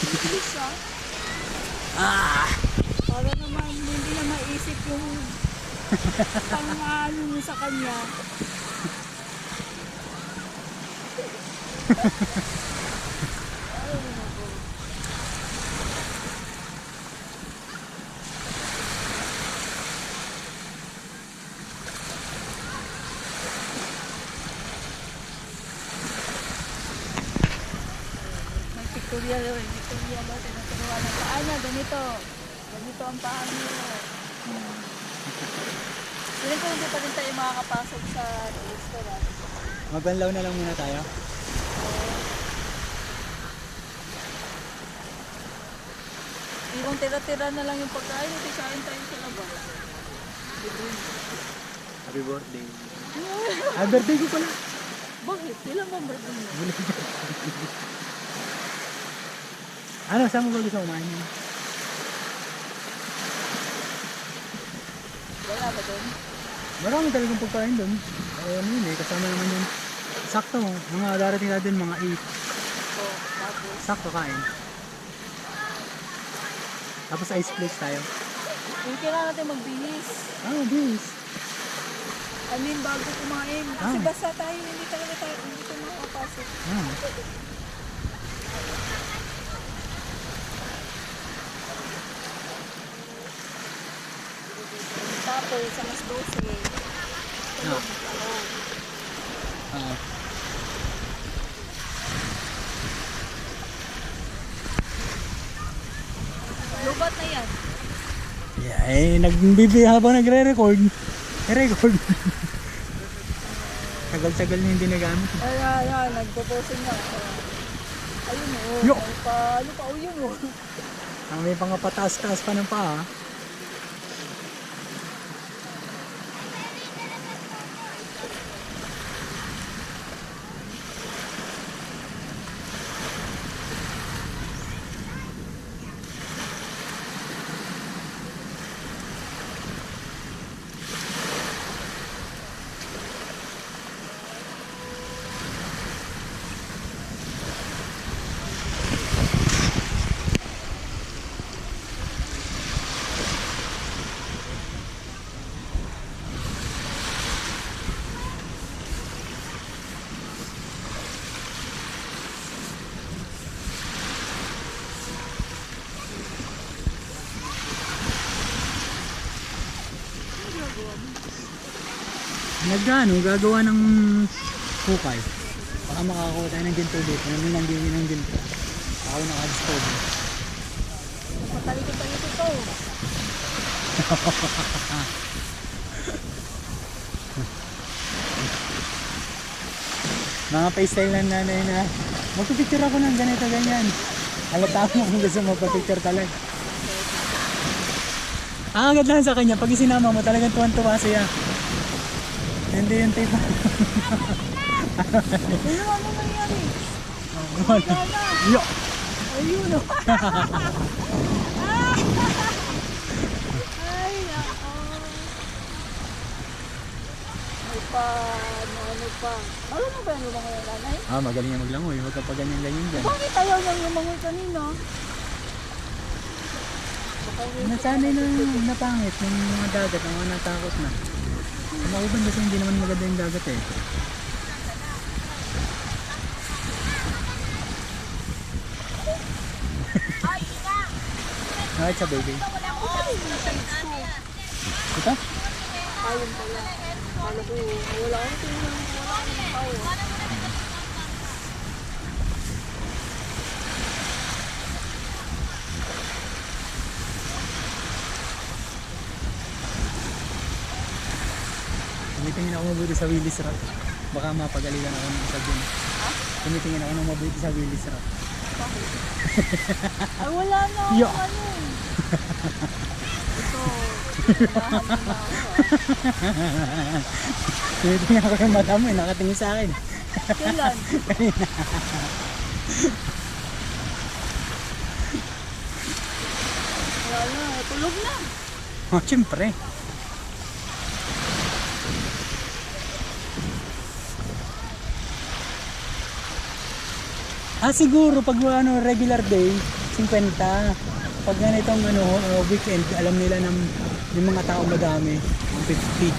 Bilis ah. Ah! Para naman hindi na maisip yung pang-ano mo sa kanya. May pictorial yun. Pictorial yun. Tinuturuan ng paa niya. Ganito. Ganito ang paa niyo. Feeling ko hindi pa rin tayo makakapasok sa restaurant. Magbanlaw na lang muna tayo. Kung tira-tira na lang yung pagkain, hindi kain tayo sa labas. Happy birthday. Ah, birthday ko pala. Bakit? Ilan bang birthday mo? Ano, saan mo ba gusto kumain? Wala ba doon? Marami talagang pagkain doon. Ano yun eh, kasama naman yun. Sakto, mga darating natin mga 8. Oo, tapos. Sakto kain. Tapos ice flakes tayo. Yung kailangan natin magbihis. Ah, bis. I mean, bago kumain. Kasi Ah. basta tayo, hindi tayo makakapasok. Ah. Tapos, alas 12. Ah. Oo. Ah. Lubat na yan. Yeah, eh, nagbibi habang nagre-record. I-record. Tagal-tagal na hindi nagamit. Ayan, nagpo-posing na. Ayun o. Yo! Ano pa, o yun o. Ang may pang pataas-taas pa ng paa. Nagano, gagawa ng hukay. Baka makakuha tayo ng ginto dito. Namin lang gawin ng ginto. Ako naka-discover. Matalikot-talikot ito. Mga pa-style ng nanay na magpipicture ako ng ganito ganyan. Halata mo kung gusto mo pa-picture talaga. Ang agad lang sa kanya, pag isinama mo talagang tuwan-tuwa siya. Hindi yung tipo. Ano nangyari? Wala na. Yo! Ayun o. Ay, nako. May pa, ano pa. Marunong ba yung lumangoy ng nanay? Ah, magaling niya maglangoy. Huwag ka pa ganyan-ganyan dyan. Bakit ayaw niyang lumangoy kanina? Baka Nasanay na napangit yung mga dagat, ang mga natakot na. Mauban kasi hindi naman maganda yung dagat eh. Nakit sa baby. Ito? ayun pala. Kala ko, wala akong tingnan. Wala akong tao. Tumitingin ako mabuti sa Willis Rock. Baka mapagalitan ako ng isa dun. Ha? Tumitingin ako ng mabuti sa Willis Rock. Bakit? Ay, wala na ako. Yo. Ano eh. Ito. Hinahan mo na ako ah. Tumitingin ako ng mata mo eh, nakatingin sa akin. Kailan? Wala na. Tulog na. Oh, siyempre. Ah, siguro pag ano, regular day, 50. Pag ganitong ano, weekend, alam nila ng yung mga tao madami, ang 50.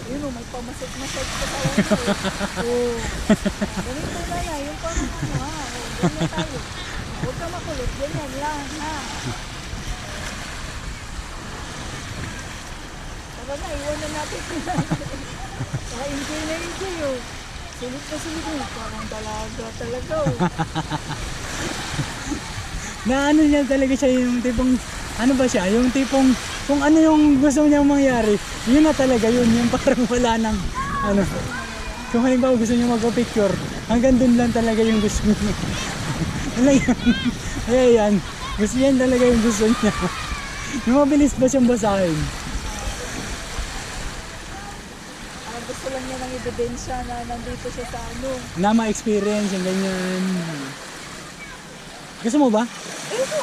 Yun o, may pamasag-masag pa tayo. Oo. Ganito na na, yung pamamahan mo ha. O, ganyan tayo. Huwag ka makulot, ganyan lang ha. Tara na, iwan na natin. Enjoy na enjoy o. Sulit na sulit mo. Parang dalaga talaga o. Na ano niya talaga siya yung tipong, ano ba siya, yung tipong, kung ano yung gusto niya mangyari, yun na talaga yun, yung parang wala nang, ano, kung halimbawa gusto niya magpa-picture, hanggang dun lang talaga yung gusto niya. Ano yun? Kaya yan, gusto yan talaga yung gusto niya. Yung mabilis ba siyang basahin? Gusto lang niya ng ebidensya na nandito siya sa ano. Na ma-experience yung ganyan. Gusto mo ba? Ayoko!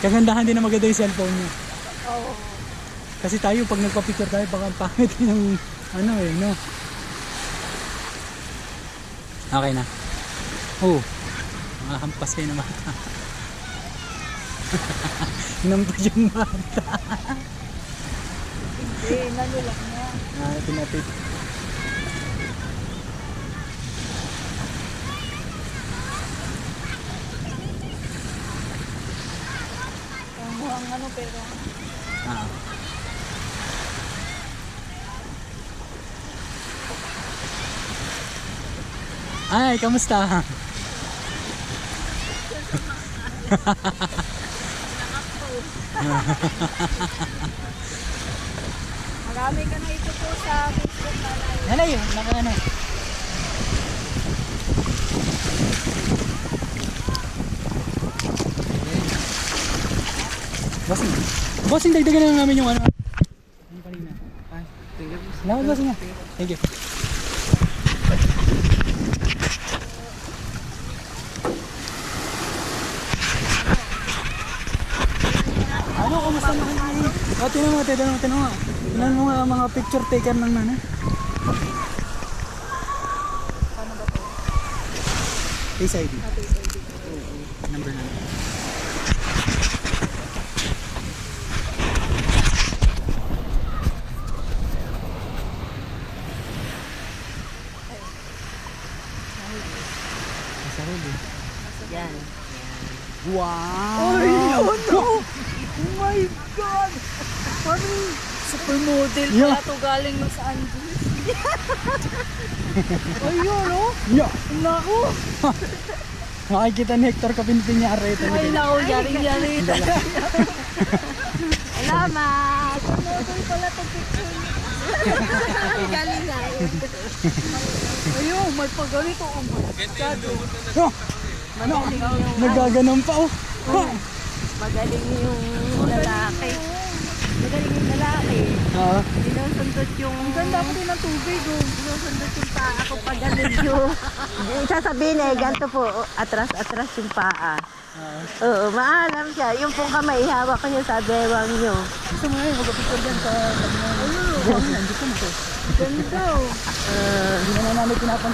Kagandahan din na maganda yung cellphone niya. Oo. Kasi tayo, pag nagpa-picture tayo, baka pangit yung ano eh, no? Okay na. Oh, makahampas kayo na mata. Hinampas yung mata. Hindi, nano lang niya. Tinapit. Ang mukhang ano pero. Ah. Ay, kamusta? Marami ka na ito po sa Facebook na live. Ano yun? Naka ano? Bossing. Bossing, dagdagan na namin yung ano. Yung kanina. Ay, salamat bossing nga. Thank you. Ano, kumusta naman namin? O, tinanong mo. Tinanong mo mga picture taker ng nana. Paano ba to? Face ID. Face ID. Number na. Sa huli. Yan. Wow! Ay, ano? Oh my God! Parang supermodel Yeah. pala to galing mo sa Andes. Ayun, oh! Yeah! Naku! Makikita ni Hector Kapinpinyari ito. Ay, naku, yari-yari. Salamat! Supermodel pala to picture. Galing nga eh. Ayun, may pagganito. Oh my God. Oh! Magaling yung, Nagaganon pa oh! magaling yung lalaki. Magaling yung lalaki. Oo. Sinusundot yung... Ang ganda ko din ng tubig, oh. Sinusundot yung paa ko pag ganun yung... Sasabihin eh, ganito po, atras-atras yung paa. Oo, maalam siya. Yung pong kamay, hawak ko niya sa bewang niyo. Gusto mo ngayon, mag-picture dyan sa... Ayun! Gusto mo to. Ganda, oh. Hindi na namin pinapan